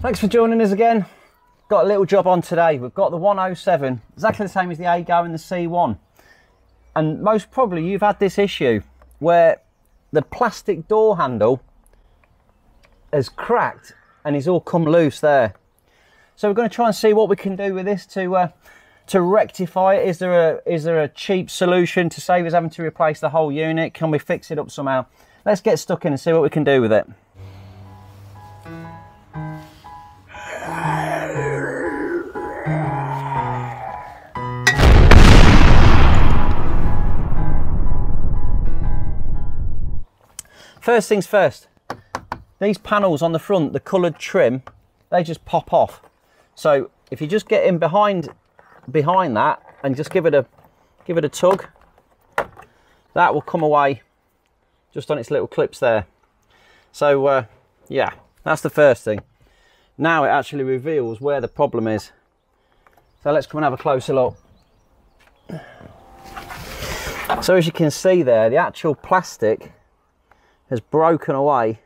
Thanks for joining us again. Got a little job on today. We've got the 107, exactly the same as the Aygo and the C1. And most probably you've had this issue where the plastic door handle has cracked and it's all come loose there. So we're going to try and see what we can do with this to rectify it. Is there a cheap solution to save us having to replace the whole unit? Can we fix it up somehow? Let's get stuck in and see what we can do with it. First things first, these panels on the front, the coloured trim, they just pop off. So if you just get in behind that and just give it a tug, that will come away just on its little clips there. So yeah, that's the first thing. Now it actually reveals where the problem is. So let's come and have a closer look. So as you can see there, the actual plastic has broken away,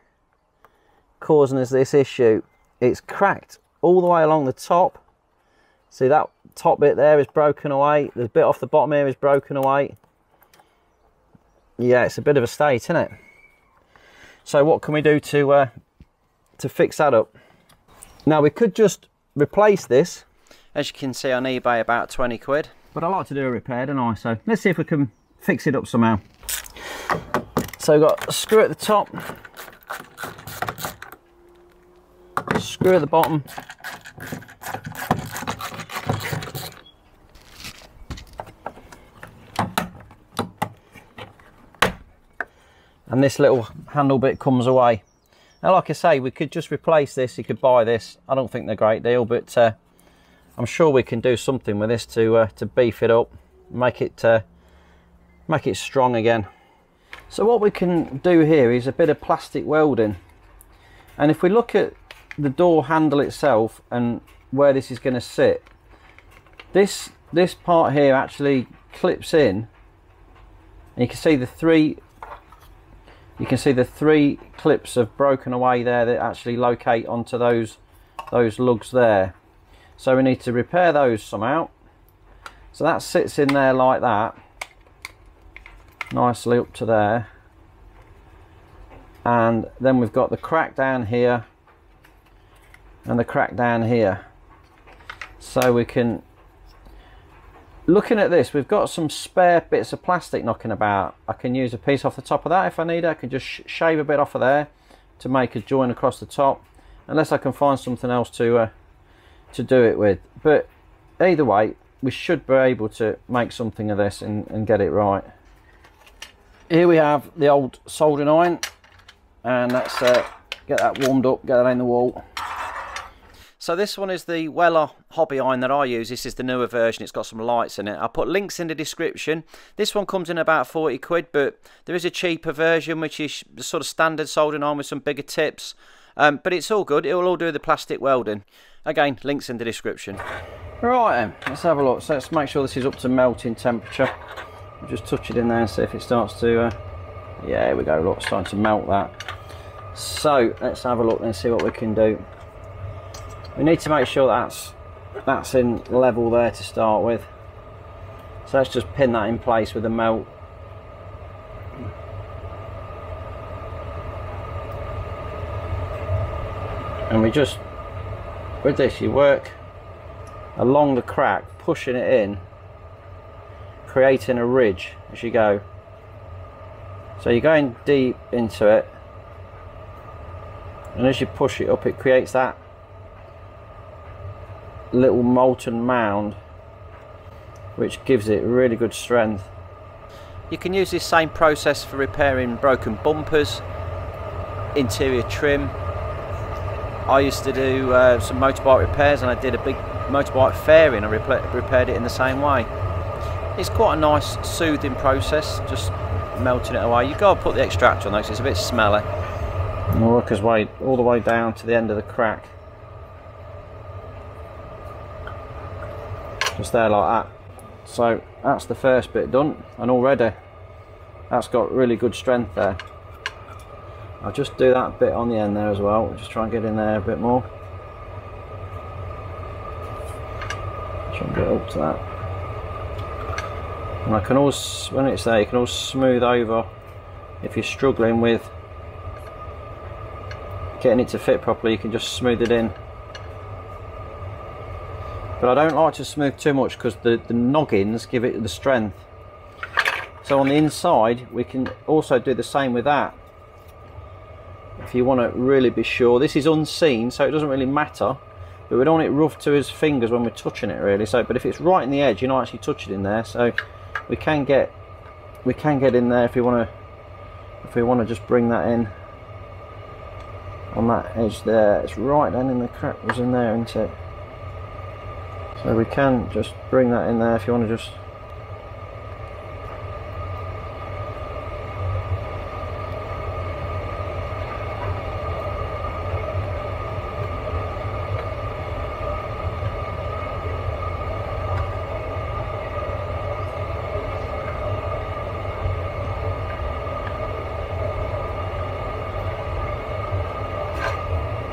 causing us this issue. It's cracked all the way along the top. See that top bit there is broken away. The bit off the bottom here is broken away. Yeah, it's a bit of a state, isn't it? So what can we do to fix that up? Now we could just replace this. As you can see on eBay, about 20 quid. But I like to do a repair, don't I? So let's see if we can fix it up somehow. So we've got a screw at the top, screw at the bottom, and this little handle bit comes away. Now like I say, we could just replace this. You could buy this. I don't think they're a great deal, but I'm sure we can do something with this to beef it up, make it strong again. So what we can do here is a bit of plastic welding, and if we look at the door handle itself and where this is going to sit, this part here actually clips in, and you can see the three clips have broken away there that actually locate onto those lugs there. So we need to repair those somehow. So that sits in there like that, nicely up to there, and then we've got the crack down here and the crack down here. So we can, looking at this, we've got some spare bits of plastic knocking about. I can use a piece off the top of that if I need it. I can just shave a bit off of there to make a join across the top, unless I can find something else to do it with. But either way, we should be able to make something of this and get it right. Here we have the old soldering iron, and let's get that warmed up, get that in the wall. So this one is the Weller hobby iron that I use. This is the newer version. It's got some lights in it. I'll put links in the description. This one comes in about 40 quid, but there is a cheaper version which is the sort of standard soldering iron with some bigger tips. But it's all good. It will all do the plastic welding. Again, links in the description. Right then, let's have a look. So let's make sure this is up to melting temperature. I'll just touch it in there and see if it starts to, yeah, here we go, look, it's starting to melt that. So let's have a look and see what we can do. We need to make sure that's in level there to start with. So let's just pin that in place with the melt. And we just, with this, you work along the crack, pushing it in, creating a ridge as you go. So you're going deep into it, and as you push it up, it creates that little molten mound which gives it really good strength. You can use this same process for repairing broken bumpers, interior trim. I used to do some motorbike repairs, and I did a big motorbike fairing. I repaired it in the same way. It's quite a nice soothing process, just melting it away. You've got to put the extractor on though, because it's a bit smelly. And we'll work his way all the way down to the end of the crack. Just there like that. So that's the first bit done, and already that's got really good strength there. I'll just do that bit on the end there as well. Just try and get in there a bit more. Try and get up to that. And I can also, when it's there, you can also smooth over if you're struggling with getting it to fit properly. You can just smooth it in. But I don't like to smooth too much because the noggins give it the strength. So on the inside we can also do the same with that. If you want to really be sure, this is unseen so it doesn't really matter, but we don't want it rough to his fingers when we're touching it really. So, but if it's right in the edge, you're not actually touching in there, so we can get in there if we want to just bring that in on that edge there. It's right down in the crack was in there, isn't it? So we can just bring that in there if you want to just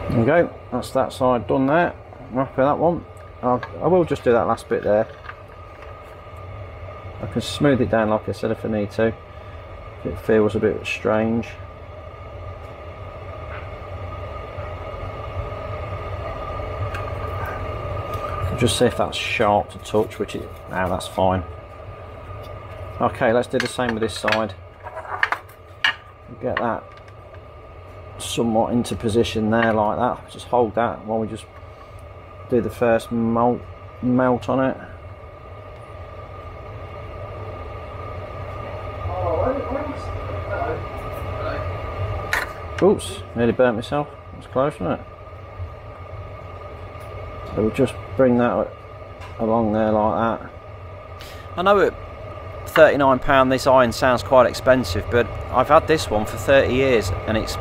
there we go. That's that side done there. I'm happy with that one. I will just do that last bit there. I can smooth it down like I said if I need to, if it feels a bit strange. Just see if that's sharp to touch, which it, now that's fine. Okay, let's do the same with this side. Get that somewhat into position there like that. Just hold that while we just do the first melt on it. Oops, nearly burnt myself. That's close, wasn't it? So we'll just bring that along there like that. I know at £39 this iron sounds quite expensive, but I've had this one for 30 years and it's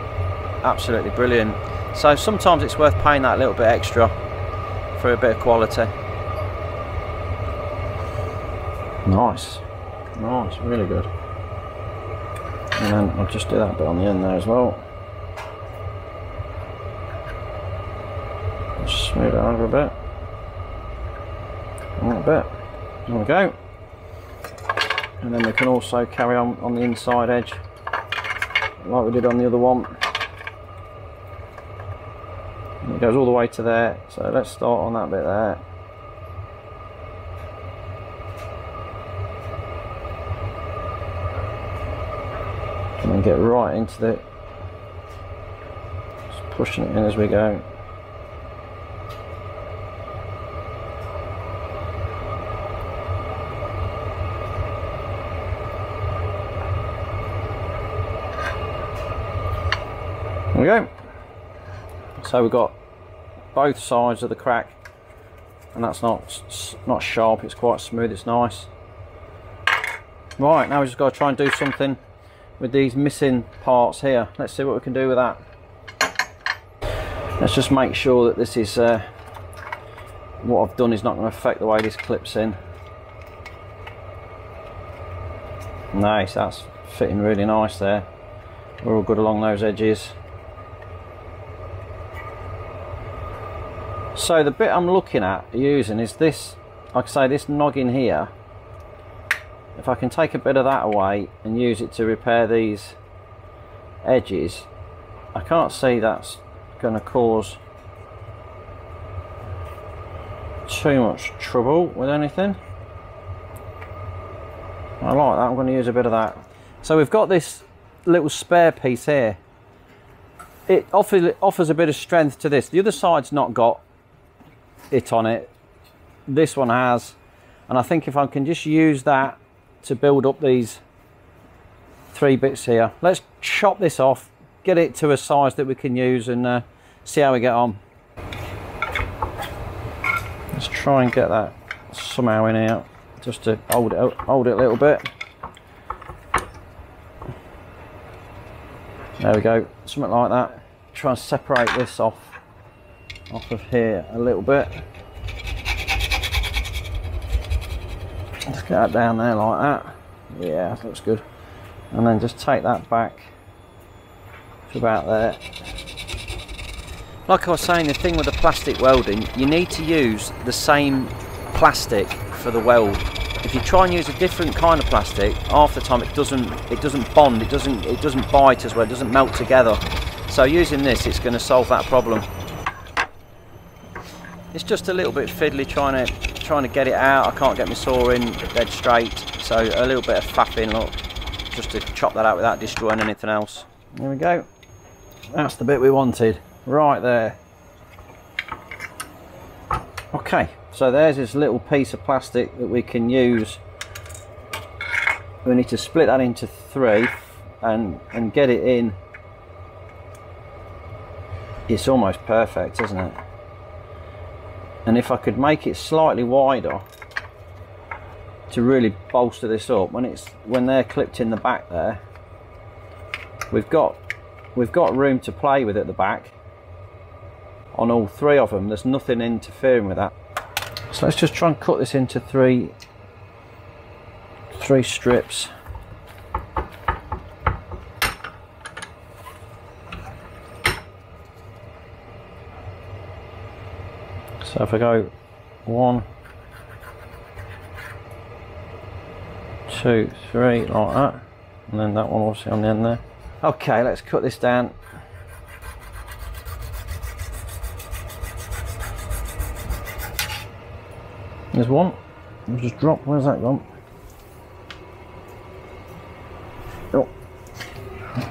absolutely brilliant. So sometimes it's worth paying that little bit extra for a bit of quality. Nice, nice, really good. And then I'll just do that bit on the end there as well. Just smooth it over a bit. A little bit. There we go. And then we can also carry on the inside edge like we did on the other one. And it goes all the way to there, so let's start on that bit there. And then get right into the, just pushing it in as we go. There we go. So we've got both sides of the crack, and that's not sharp, it's quite smooth, it's nice. Right, now we've just got to try and do something with these missing parts here. Let's see what we can do with that. Let's just make sure that this is what I've done is not going to affect the way this clips in. Nice, that's fitting really nice there. We're all good along those edges. So the bit I'm looking at using is this, like I say, this noggin here. If I can take a bit of that away and use it to repair these edges, I can't see that's going to cause too much trouble with anything. I like that, I'm going to use a bit of that. So we've got this little spare piece here. It offers a bit of strength to this. The other side's not got it on it, this one has, and I think if I can just use that to build up these three bits here. Let's chop this off, get it to a size that we can use, and see how we get on. Let's try and get that somehow in here, just to hold it a little bit. There we go, something like that. Try and separate this off of here a little bit. Let's get that down there like that. Yeah, that looks good. And then just take that back to about there. Like I was saying, the thing with the plastic welding, you need to use the same plastic for the weld. If you try and use a different kind of plastic, half the time it doesn't bond, it doesn't bite as well, it doesn't melt together. So using this, it's going to solve that problem. It's just a little bit fiddly trying to get it out. I can't get my saw in dead straight, so a little bit of faffing, look, just to chop that out without destroying anything else. There we go. That's the bit we wanted, right there. Okay, so there's this little piece of plastic that we can use. We need to split that into 3 and get it in. It's almost perfect, isn't it? And if I could make it slightly wider to really bolster this up, when they're clipped in the back there, we've got room to play with at the back. On all 3 of them, there's nothing interfering with that. So let's just try and cut this into 3 strips. So if I go 1, 2, 3 like that, and then that one obviously on the end there. Okay, let's cut this down. There's one. I'll just drop. Where's that gone? Oh,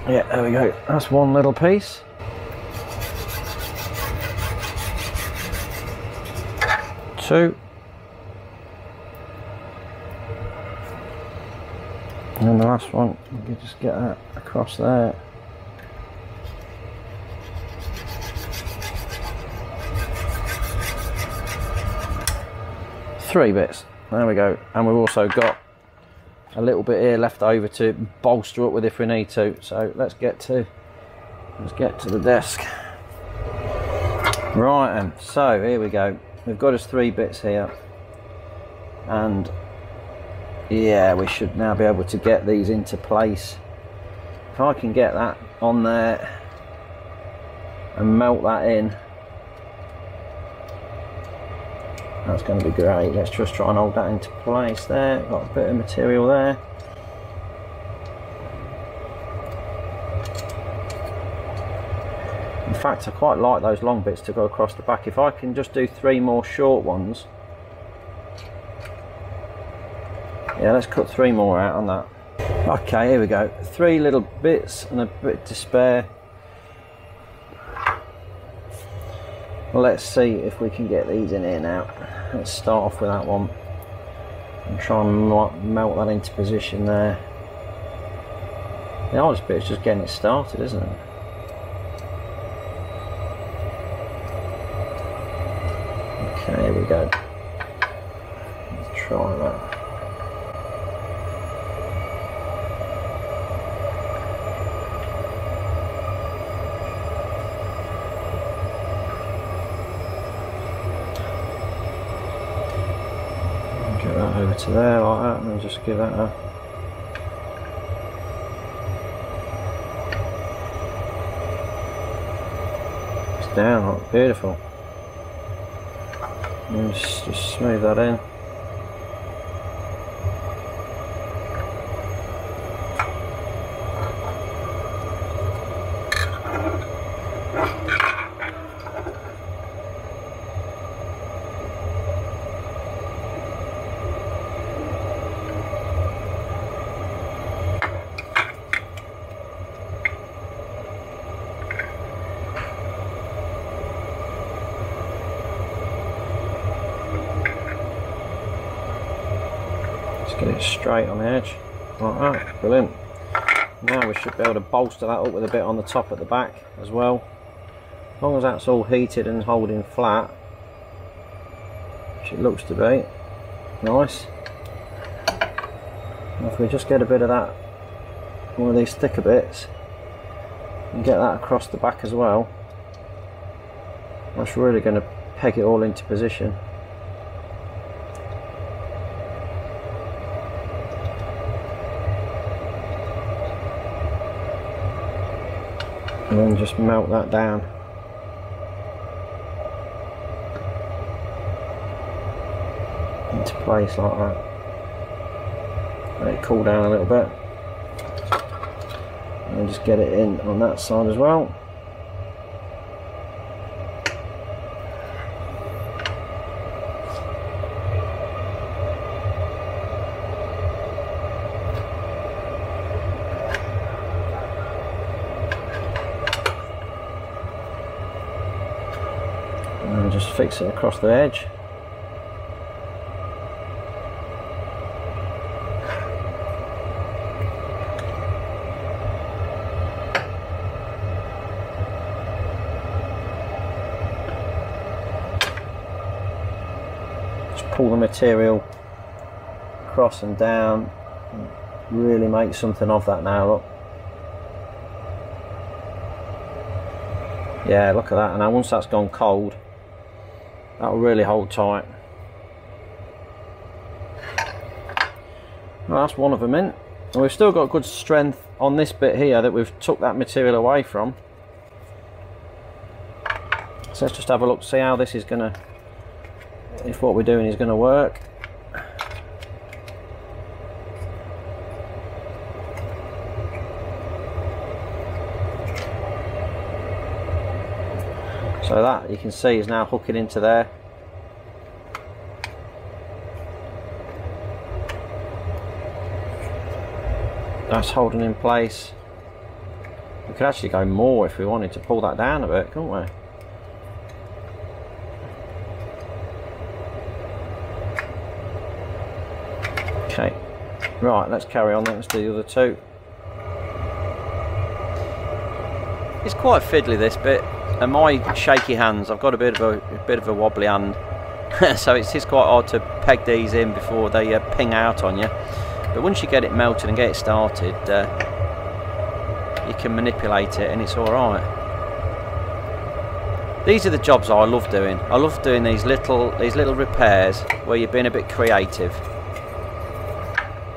yeah, there we go. That's one little piece. Two. And then the last one, you can just get that across there. Three bits. There we go. And we've also got a little bit here left over to bolster up with if we need to. So let's get to the desk. Right, and so here we go. We've got us 3 bits here, and yeah, we should now be able to get these into place. If I can get that on there and melt that in, that's going to be great. Let's just try and hold that into place there. Got a bit of material there. In fact, I quite like those long bits to go across the back. If I can just do 3 more short ones. Yeah, let's cut 3 more out on that. Okay, here we go. 3 little bits and a bit to spare. Let's see if we can get these in here now. Let's start off with that one and try and melt that into position there. The hardest bit is just getting it started, isn't it? Okay, here we go. Let's try that. Get that over to there like that, and then just give that a it's down, like, beautiful. And just smooth that in. Get it straight on the edge, like that. Brilliant. Now we should be able to bolster that up with a bit on the top at the back as well. As long as that's all heated and holding flat, which it looks to be. Nice. And if we just get a bit of that, one of these thicker bits, and get that across the back as well, that's really going to peg it all into position. And then just melt that down. place like that. Let it cool down a little bit. And just get it in on that side as well. And just fix it across the edge. Pull the material across and down and really make something of that now. Look, yeah, look at that. And now once that's gone cold, that will really hold tight. Well, that's one of them in, and we've still got good strength on this bit here that we've took that material away from. So let's just have a look, see how this is gonna, if what we're doing is going to work. So that, you can see, is now hooking into there. That's holding in place. We could actually go more if we wanted to pull that down a bit, couldn't we? Okay, right, let's carry on then. Let's do the other two. It's quite fiddly, this bit, and my shaky hands, I've got a bit of a wobbly hand, so it's quite hard to peg these in before they ping out on you. But once you get it melted and get it started, you can manipulate it and it's all right. These are the jobs I love doing. I love doing these little repairs where you're being a bit creative.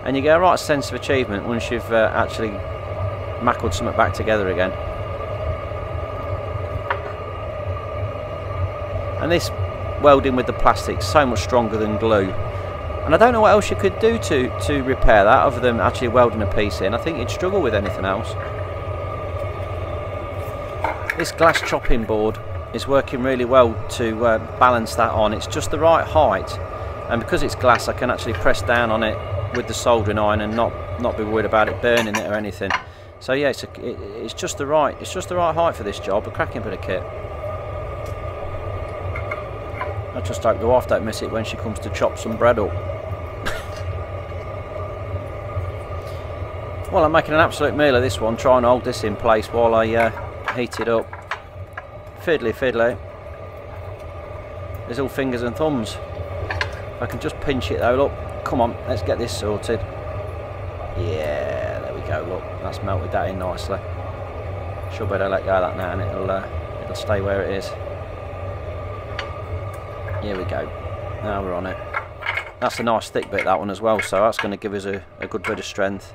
And you get a right sense of achievement once you've actually mackled something back together again. And this welding with the plastic is so much stronger than glue. And I don't know what else you could do to repair that other than actually welding a piece in. I think you'd struggle with anything else. This glass chopping board is working really well to balance that on. It's just the right height, and because it's glass I can actually press down on it with the soldering iron and not be worried about it burning it or anything. So yeah, it's just the right height for this job. A cracking bit of kit. I just hope the wife don't miss it when she comes to chop some bread up. Well, I'm making an absolute meal of this one, trying to hold this in place while I heat it up. Fiddly. There's all fingers and thumbs. If I can just pinch it though, look. Come on, let's get this sorted. Yeah, there we go, look, that's melted that in nicely. Should better let go of that now and it'll stay where it is. Here we go, now we're on it. That's a nice thick bit, that one as well, so that's going to give us a good bit of strength.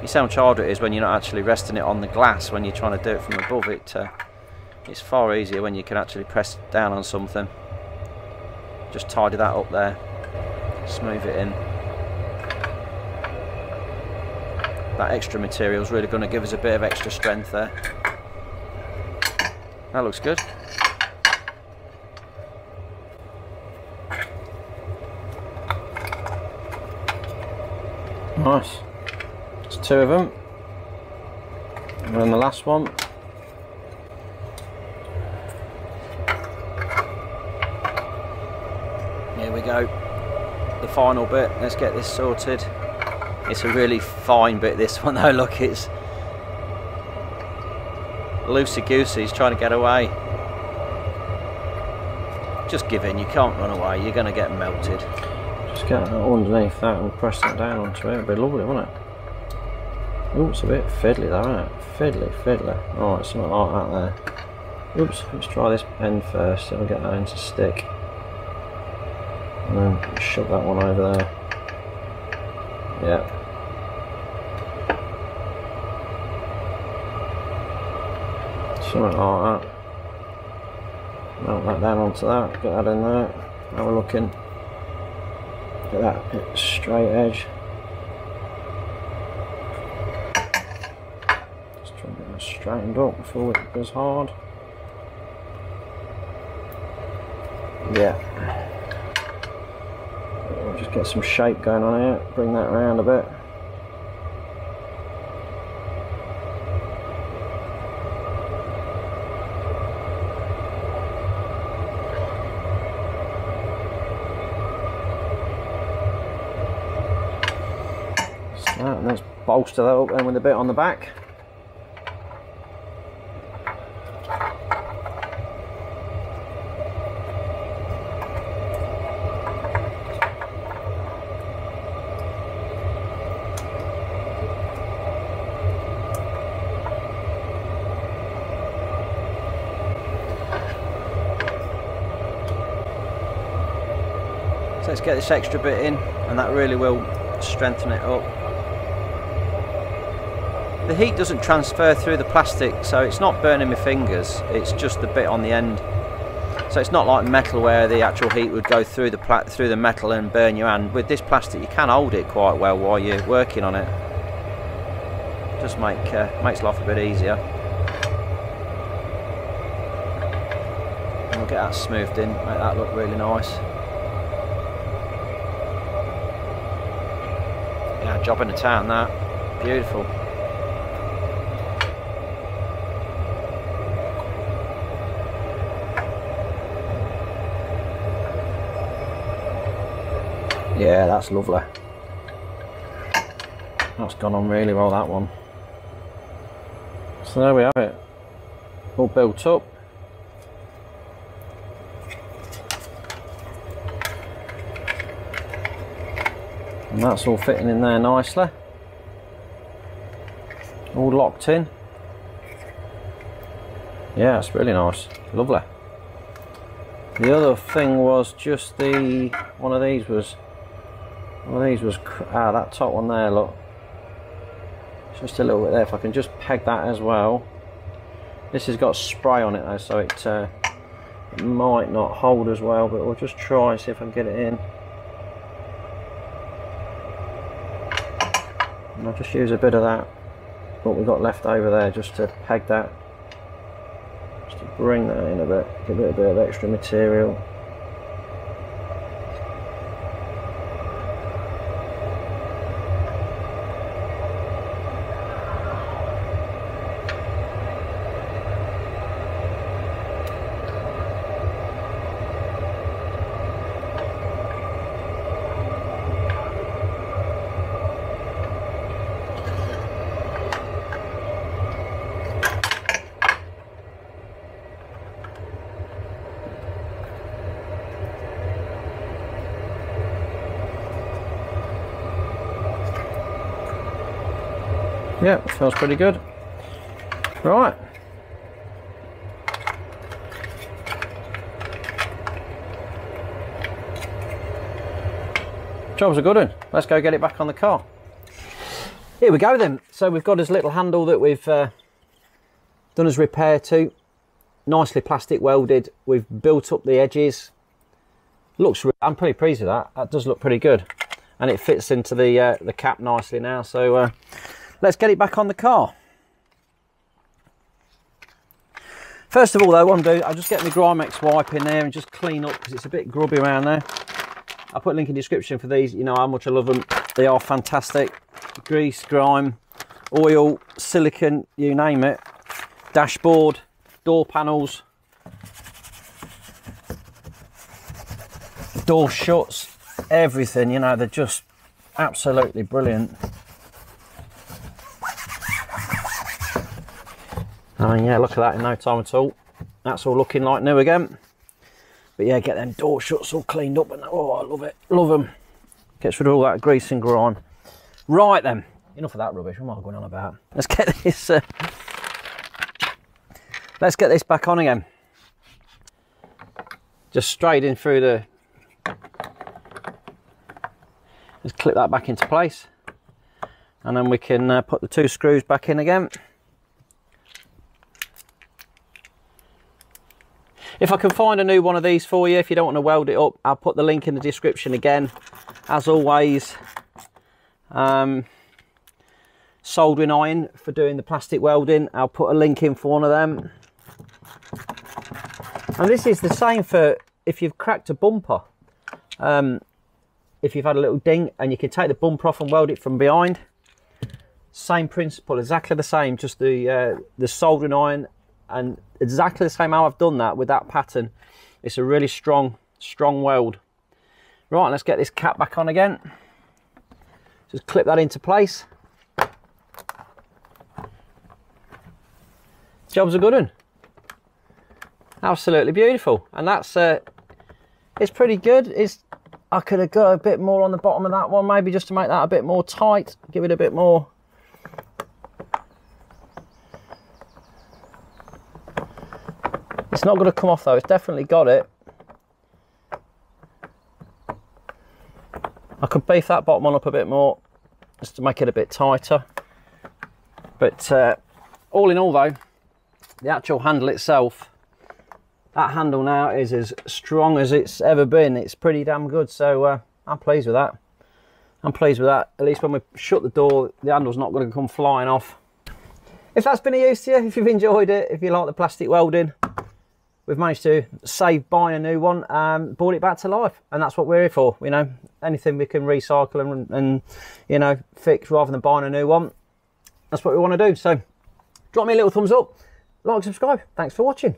You see how much harder it is when you're not actually resting it on the glass. When you're trying to do it from above, it's far easier when you can actually press down on something. Just tidy that up there, smooth it in. That extra material is really going to give us a bit of extra strength there. That looks good. Nice. There's two of them. And then the last one. Here we go. The final bit. Let's get this sorted. It's a really fine bit, this one though. Look, it's loosey-goosey. He's trying to get away. Just give in. You can't run away. You're going to get melted. Just get underneath that and press that down onto it. It'd be lovely, wouldn't it? Oh, it's a bit fiddly though, isn't it? Fiddly. Alright, something like that there. Oops, let's try this end first, so we'll get that into stick. And then shove that one over there. Yeah. Something like that. Melt that down onto that, get that in there. Now we're looking. Get that bit straight edge. Just try and get that straightened up before it goes hard. Yeah. We'll just get some shape going on here, bring that around a bit. And let's bolster that up then with a bit on the back. So let's get this extra bit in, and that really will strengthen it up. The heat doesn't transfer through the plastic, so it's not burning my fingers, it's just the bit on the end. So it's not like metal where the actual heat would go through the metal and burn your hand. With this plastic you can hold it quite well while you're working on it. Just makes life a bit easier. And we'll get that smoothed in, make that look really nice. Yeah, job in the town that. Beautiful. Yeah, that's lovely. That's gone on really well, that one. So there we have it, all built up. And that's all fitting in there nicely. All locked in. Yeah, it's really nice, lovely. The other thing was just one of these was that top one there, look, just a little bit there. If I can just peg that as well. This has got spray on it though, so it might not hold as well, but we'll just try and see if I can get it in. And I'll just use a bit of that, what we've got left over there, just to peg that, just to bring that in a bit, give it a bit of extra material. Yeah, feels pretty good. Right. Job's a good one. Let's go get it back on the car. Here we go then. So we've got this little handle that we've done as repair to. Nicely plastic welded. We've built up the edges. Looks, I'm pretty pleased with that. That does look pretty good. And it fits into the cap nicely now. So let's get it back on the car. First of all though, what I'm doing, I'll just get my Grimex wipe in there and just clean up because it's a bit grubby around there. I'll put a link in the description for these. You know how much I love them. They are fantastic. Grease, grime, oil, silicone, you name it. Dashboard, door panels, door shuts, everything, you know, they're just absolutely brilliant. I mean, yeah, look at that in no time at all. That's all looking like new again. But yeah, get them door shuts all cleaned up and oh, I love it, love them. Gets rid of all that grease and grime. Right then, enough of that rubbish. What am I going on about? Let's get this back on again. Just straight in through the. Just clip that back into place, and then we can put the two screws back in again. If I can find a new one of these for you, if you don't want to weld it up, I'll put the link in the description again. As always, soldering iron for doing the plastic welding. I'll put a link in for one of them. And this is the same for if you've cracked a bumper. If you've had a little ding and you can take the bumper off and weld it from behind. Same principle, exactly the same, just the soldering iron, and exactly the same how I've done that with that pattern. It's a really strong weld. Right, let's get this cap back on again. Just clip that into place. Job's a good one. Absolutely beautiful. And that's it's pretty good. I could have got a bit more on the bottom of that one, maybe just to make that a bit more tight, give it a bit more. It's not going to come off though, it's definitely got it. I could beef that bottom one up a bit more, just to make it a bit tighter. But all in all though, the actual handle itself, that handle now is as strong as it's ever been. It's pretty damn good, so I'm pleased with that. I'm pleased with that. At least when we shut the door, the handle's not going to come flying off. If that's been of use to you, if you've enjoyed it, if you like the plastic welding, we've managed to save buying a new one, brought it back to life, and that's what we're here for. You know, anything we can recycle and you know, fix rather than buying a new one, that's what we want to do. So drop me a little thumbs up, like, subscribe. Thanks for watching.